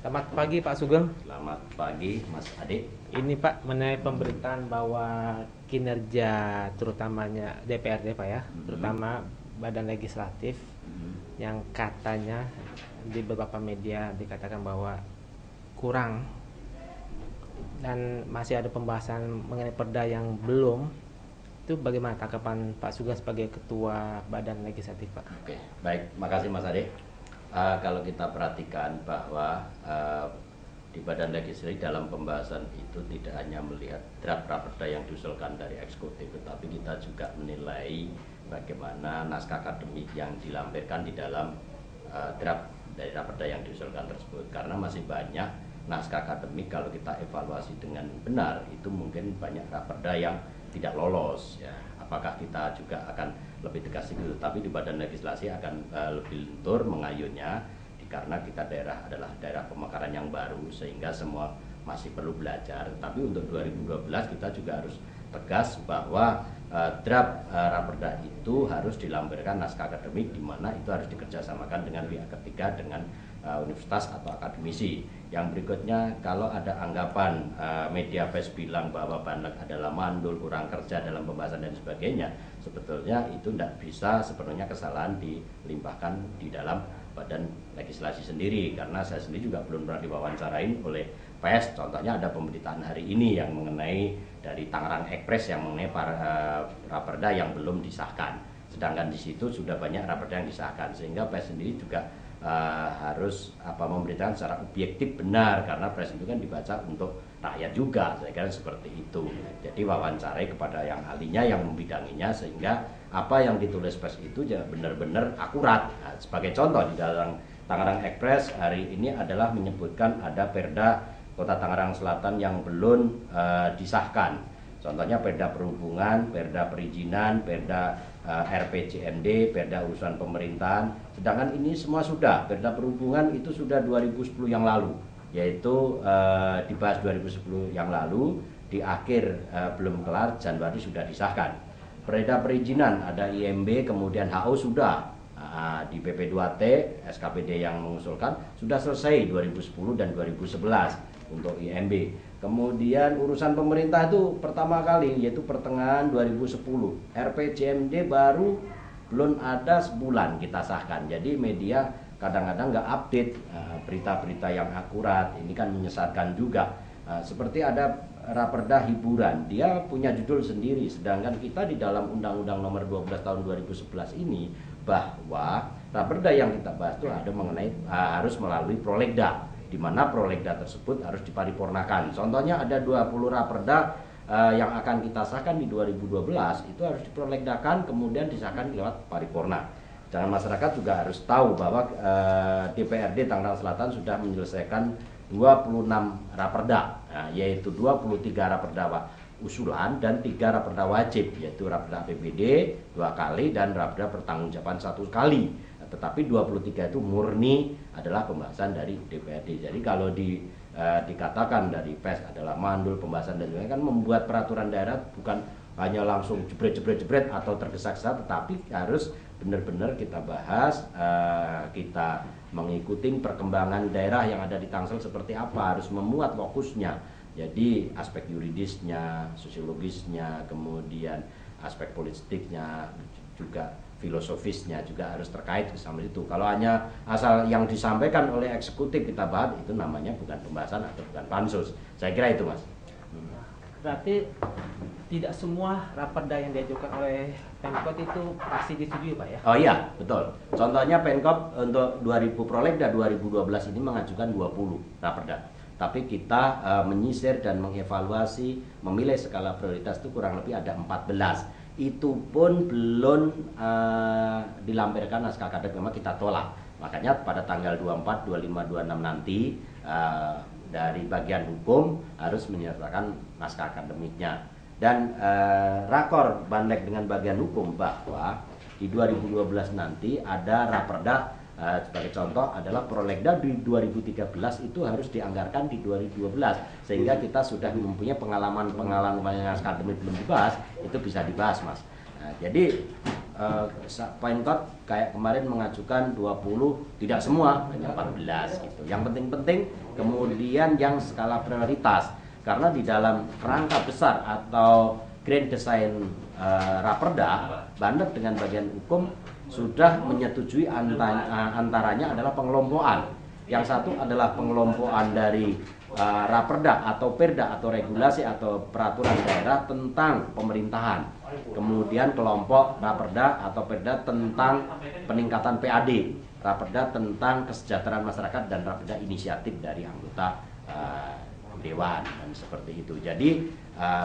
Selamat pagi Pak Sugeng. Selamat pagi Mas Ade. Ini Pak mengenai pemberitaan bahwa kinerja terutamanya DPRD Pak ya, terutama Badan Legislatif yang katanya di beberapa media dikatakan bahwa kurang dan masih ada pembahasan mengenai perda yang belum. Itu bagaimana tanggapan Pak Sugeng sebagai Ketua Badan Legislatif Pak? Oke, baik, makasih Mas Ade. Kalau kita perhatikan bahwa di Badan Legislatif dalam pembahasan itu tidak hanya melihat draft raperda yang diusulkan dari eksekutif, tetapi kita juga menilai bagaimana naskah akademik yang dilampirkan di dalam draft dari raperda yang diusulkan tersebut. Karena masih banyak naskah akademik kalau kita evaluasi dengan benar itu mungkin banyak raperda yang tidak lolos ya. Apakah kita juga akan lebih tegas itu, tapi di Badan Legislasi akan lebih lentur mengayunnya karena kita daerah adalah daerah pemekaran yang baru sehingga semua masih perlu belajar. Tapi untuk 2012 kita juga harus tegas bahwa draft raperda itu harus dilampirkan naskah akademik di mana itu harus dikerjasamakan dengan pihak ketiga, dengan universitas atau akademisi. Yang berikutnya, kalau ada anggapan media pers bilang bahwa Banlek adalah mandul, kurang kerja dalam pembahasan dan sebagainya, sebetulnya itu tidak bisa sepenuhnya kesalahan dilimpahkan di dalam Badan Legislasi sendiri, karena saya sendiri juga belum pernah diwawancarain oleh pers. Contohnya ada pemberitaan hari ini yang mengenai dari Tangerang Express yang mengenai raperda yang belum disahkan, sedangkan di situ sudah banyak raperda yang disahkan, sehingga pers sendiri juga harus memberitakan secara objektif benar, karena pres itu kan dibaca untuk rakyat juga, saya kira seperti itu. Jadi wawancarai kepada yang ahlinya, yang membidanginya, sehingga apa yang ditulis pers itu benar-benar akurat. Nah, sebagai contoh di dalam Tangerang Express hari ini adalah menyebutkan ada Perda Kota Tangerang Selatan yang belum disahkan. Contohnya Perda Perhubungan, Perda Perizinan, Perda RPJMD, Perda Urusan Pemerintahan. Sedangkan ini semua sudah, Perda Perhubungan itu sudah 2010 yang lalu, yaitu dibahas 2010 yang lalu, di akhir belum kelar, Januari sudah disahkan. Perda Perizinan ada IMB, kemudian HO sudah, di PP2T, SKPD yang mengusulkan sudah selesai 2010 dan 2011 untuk IMB. Kemudian urusan pemerintah itu pertama kali yaitu pertengahan 2010. RPJMD baru belum ada sebulan kita sahkan. Jadi media kadang-kadang nggak update berita-berita yang akurat. Ini kan menyesatkan juga. Seperti ada raperda hiburan, dia punya judul sendiri. Sedangkan kita di dalam Undang-Undang Nomor 12 Tahun 2011 ini bahwa raperda yang kita bahas itu ada mengenai harus melalui prolegda, di mana prolegda tersebut harus diparipurnakan. Contohnya ada 20 raperda yang akan kita sahkan di 2012 itu harus diprolegdakan kemudian disahkan lewat paripurna. Dan masyarakat juga harus tahu bahwa DPRD Tangerang Selatan sudah menyelesaikan 26 raperda, yaitu 23 raperda usulan dan 3 raperda wajib, yaitu raperda APBD 2 kali dan raperda pertanggungjawaban 1 kali. Tetapi 23 itu murni adalah pembahasan dari DPRD. Jadi kalau dikatakan dari PES adalah mandul pembahasan dan sebagainya, kan membuat peraturan daerah bukan hanya langsung jebret atau tergesa-gesa, tetapi harus benar-benar kita bahas, kita mengikuti perkembangan daerah yang ada di Tangsel seperti apa, harus memuat fokusnya. Jadi aspek yuridisnya, sosiologisnya, kemudian aspek politiknya, juga filosofisnya juga harus terkait bersama itu. Kalau hanya asal yang disampaikan oleh eksekutif kita bahas, itu namanya bukan pembahasan atau bukan pansus. Saya kira itu, Mas. Berarti tidak semua raperda yang diajukan oleh Pemkot itu pasti disetujui Pak ya? Oh iya, betul. Contohnya Pemkot untuk 2000 prolegda 2012 ini mengajukan 20 raperda. Tapi kita menyisir dan mengevaluasi, memilih skala prioritas itu kurang lebih ada 14. Itu pun belum dilampirkan naskah akademik, memang kita tolak. Makanya pada tanggal 24, 25, 26 nanti dari bagian hukum harus menyertakan naskah akademiknya. Dan rakor Banlek dengan bagian hukum bahwa di 2012 nanti ada raperda, sebagai contoh adalah prolegda di 2013 itu harus dianggarkan di 2012, sehingga kita sudah mempunyai pengalaman naskah akademik belum dibahas, itu bisa dibahas, Mas. Jadi Pemkot kayak kemarin mengajukan 20, tidak semua, hanya 14 gitu. Yang penting-penting kemudian yang skala prioritas, karena di dalam kerangka besar atau grand design Raperda, Banten dengan bagian hukum sudah menyetujui antaranya adalah pengelompokan. Yang satu adalah pengelompokan dari Raperda atau Perda atau regulasi atau peraturan daerah tentang pemerintahan. Kemudian kelompok Raperda atau Perda tentang peningkatan PAD, Raperda tentang kesejahteraan masyarakat, dan Raperda inisiatif dari anggota dewan, dan seperti itu. Jadi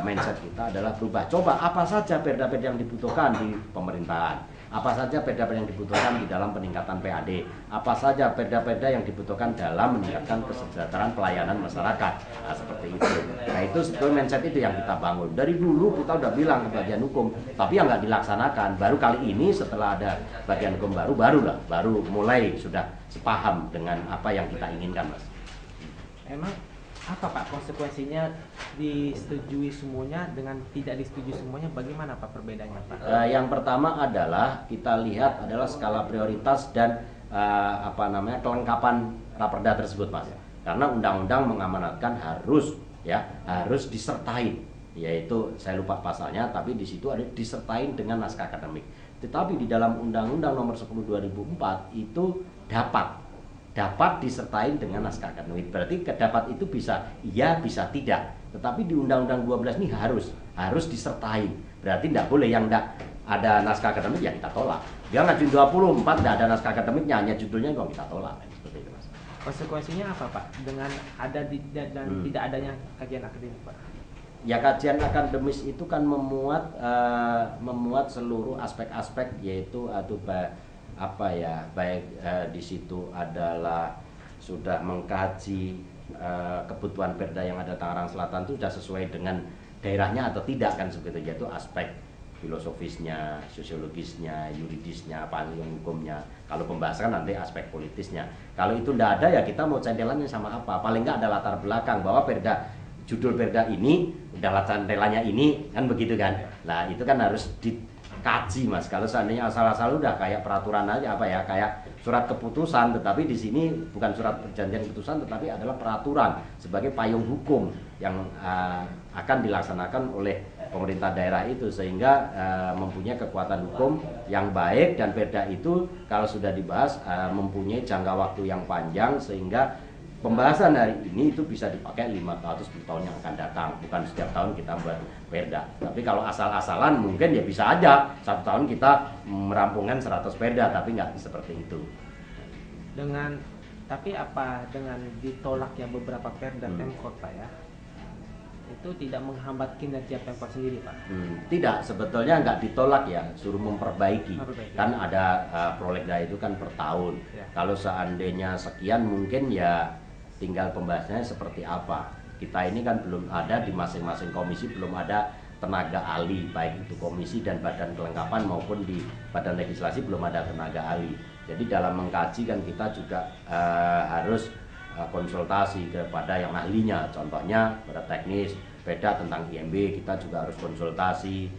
mindset kita adalah berubah. Coba apa saja perda-perda yang dibutuhkan di pemerintahan, apa saja perda-perda yang dibutuhkan di dalam peningkatan PAD, apa saja perda-perda yang dibutuhkan dalam meningkatkan kesejahteraan pelayanan masyarakat. Nah, seperti itu. Nah, itu sebetulnya mindset itu yang kita bangun. Dari dulu kita udah bilang ke bagian hukum, tapi yang nggak dilaksanakan. Baru kali ini setelah ada bagian hukum baru mulai sudah sepaham dengan apa yang kita inginkan, Mas. Emang apa Pak konsekuensinya disetujui semuanya dengan tidak disetujui semuanya, bagaimana Pak perbedaannya Pak? Yang pertama adalah kita lihat adalah skala prioritas dan kelengkapan Raperda tersebut, Mas. Karena undang-undang mengamanatkan harus disertai, yaitu saya lupa pasalnya, tapi di situ ada disertai dengan naskah akademik. Tetapi di dalam Undang-Undang Nomor 10 2004 itu dapat disertai dengan naskah akademik. Berarti dapat itu bisa iya, bisa tidak. Tetapi di Undang-Undang 12 ini harus disertai. Berarti tidak boleh yang tidak ada naskah akademik ya kita tolak. Dia ngajuin 24 tidak ada naskah akademiknya, hanya judulnya kok kita tolak. Seperti itu, Mas. Konsekuensinya apa Pak dengan ada dan tidak adanya kajian akademik Pak? Ya, kajian akademis itu kan memuat seluruh aspek-aspek, yaitu baik di situ adalah sudah mengkaji kebutuhan perda yang ada Tangerang Selatan itu sudah sesuai dengan daerahnya atau tidak, kan seperti itu, yaitu aspek filosofisnya, sosiologisnya, yuridisnya, payung hukumnya. Kalau pembahasan nanti aspek politisnya. Kalau itu tidak ada ya kita mau centelannya sama apa? Paling nggak ada latar belakang bahwa perda, judul perda ini, udah centelannya ini, kan begitu kan? Nah itu kan harus dikaji, Mas. Kalau seandainya asal-asal udah kayak peraturan aja kayak surat keputusan, tetapi di sini bukan surat perjanjian keputusan, tetapi adalah peraturan sebagai payung hukum yang akan dilaksanakan oleh pemerintah daerah itu, sehingga mempunyai kekuatan hukum yang baik, dan perda itu kalau sudah dibahas mempunyai jangka waktu yang panjang, sehingga pembahasan hari ini itu bisa dipakai 5 atau 10 tahun yang akan datang, bukan setiap tahun kita buat perda. Tapi kalau asal-asalan mungkin ya bisa aja 1 tahun kita merampungkan 100 perda, tapi nggak seperti itu. Tapi apa dengan ditolak yang beberapa perda Pemkot Pak ya? Itu tidak menghambat kinerja Pemkot sendiri Pak? Tidak, sebetulnya nggak ditolak ya, suruh memperbaiki. Kan ada prolegda itu kan per tahun ya. Kalau seandainya sekian mungkin ya tinggal pembahasannya seperti apa. Kita ini kan belum ada di masing-masing komisi, belum ada tenaga ahli, baik itu komisi dan badan kelengkapan maupun di badan legislasi belum ada tenaga ahli. Jadi dalam mengkaji kan kita juga harus konsultasi kepada yang ahlinya. Contohnya pada teknis beda tentang IMB, kita juga harus konsultasi,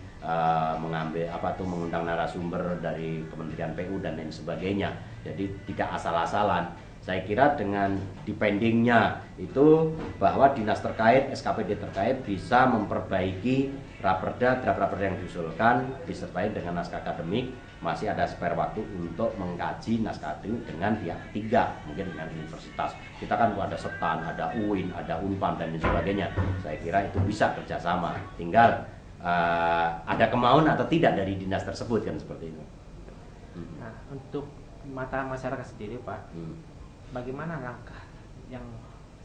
mengundang narasumber dari Kementerian PU dan lain sebagainya. Jadi tidak asal-asalan. Saya kira dengan dependingnya itu bahwa dinas terkait, SKPD terkait bisa memperbaiki draft raperda yang diusulkan disertai dengan naskah akademik. Masih ada spare waktu untuk mengkaji naskah akademik dengan pihak ketiga, mungkin dengan universitas. Kita kan ada SETAN, ada UIN, ada UNPAN dan lain sebagainya. Saya kira itu bisa kerjasama. Tinggal ada kemauan atau tidak dari dinas tersebut, kan seperti itu. Nah, untuk mata masyarakat sendiri Pak, bagaimana langkah yang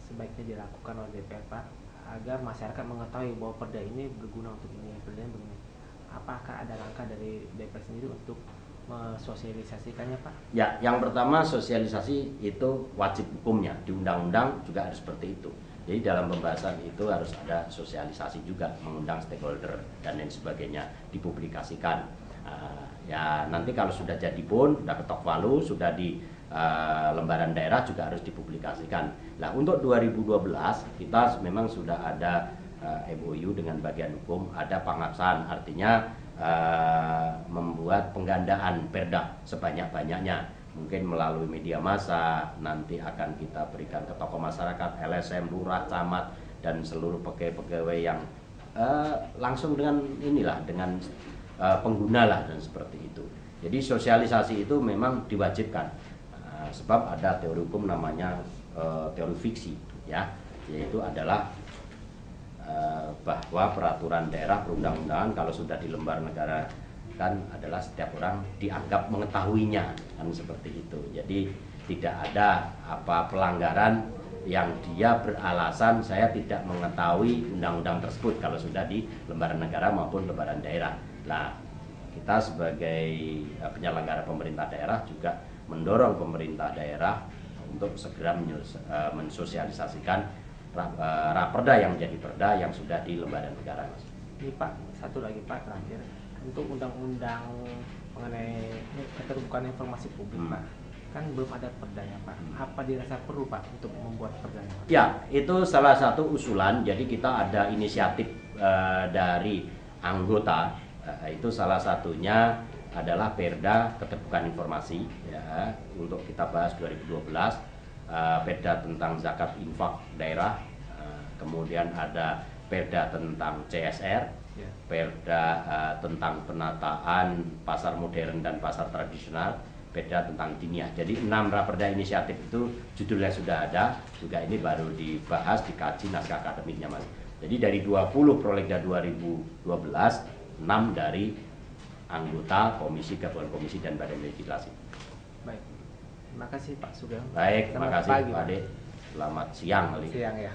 sebaiknya dilakukan oleh DPR Pak agar masyarakat mengetahui bahwa perda ini berguna untuk ini, perda ini begini? Apakah ada langkah dari DPR sendiri untuk mensosialisasikannya Pak? Ya, yang pertama sosialisasi itu wajib hukumnya, di undang-undang juga harus seperti itu. Jadi dalam pembahasan itu harus ada sosialisasi juga, mengundang stakeholder dan lain sebagainya, dipublikasikan. Ya nanti kalau sudah jadi pun, sudah ketok palu, sudah di lembaran daerah juga harus dipublikasikan. Nah untuk 2012 kita memang sudah ada MOU dengan bagian hukum, ada pengabsahan, artinya membuat penggandaan perda sebanyak-banyaknya, mungkin melalui media massa, nanti akan kita berikan ke tokoh masyarakat, LSM, lurah, camat, dan seluruh pegawai-pegawai yang langsung dengan dengan pengguna lah, dan seperti itu. Jadi sosialisasi itu memang diwajibkan, sebab ada teori hukum namanya teori fiksi, ya, yaitu adalah bahwa peraturan daerah perundang-undangan kalau sudah di lembar negara kan adalah setiap orang dianggap mengetahuinya, kan seperti itu. Jadi tidak ada pelanggaran yang dia beralasan saya tidak mengetahui undang-undang tersebut kalau sudah di lembaran negara maupun lembaran daerah. Nah, kita sebagai penyelenggara pemerintah daerah juga mendorong pemerintah daerah untuk segera mensosialisasikan raperda yang menjadi perda yang sudah di lembaran negara. Ini Pak, satu lagi Pak terakhir, untuk undang-undang mengenai keterbukaan informasi publik Pak, kan belum ada perdanya Pak. Apa dirasa perlu Pak untuk membuat perdanya? Ya, itu salah satu usulan. Jadi kita ada inisiatif dari anggota, itu salah satunya adalah Perda Keterbukaan Informasi, ya, untuk kita bahas 2012, Perda tentang zakat infak daerah, kemudian ada Perda tentang CSR, Perda tentang penataan pasar modern dan pasar tradisional, Perda tentang diniyah. Jadi 6 raperda inisiatif itu judulnya sudah ada, juga ini baru dibahas, dikaji naskah akademiknya Mas. Jadi dari 20 prolegda 2012, 6 dari anggota komisi, gabungan komisi, dan badan legislasi. Baik, terima kasih Pak Sugeng. Baik, terima kasih pagi, Pak Ade. Selamat siang. Siang ya.